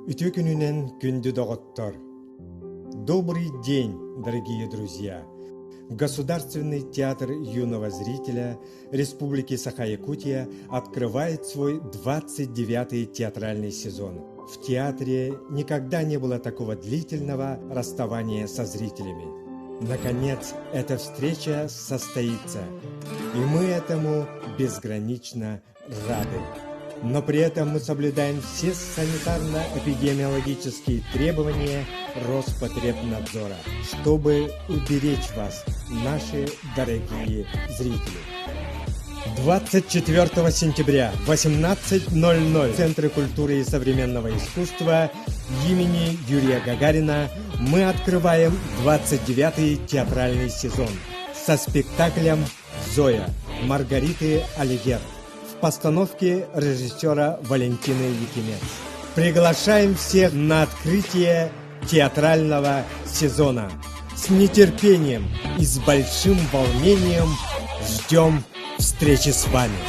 Ütü gününen gündü doğuttор. Добрый день, дорогие друзья! Государственный театр юного зрителя Республики Саха-Якутия открывает свой 29-й театральный сезон. В театре никогда не было такого длительного расставания со зрителями. Наконец, эта встреча состоится, и мы этому безгранично рады. Но при этом мы соблюдаем все санитарно-эпидемиологические требования Роспотребнадзора, чтобы уберечь вас, наши дорогие зрители. 24 сентября в 18:00 в Центре культуры и современного искусства имени Юрия Гагарина мы открываем 29-й театральный сезон со спектаклем «Зоя» Маргариты Алигер в постановке режиссера Валентины Якимец. Приглашаем всех на открытие театрального сезона. С нетерпением и с большим волнением ждем встречи с вами.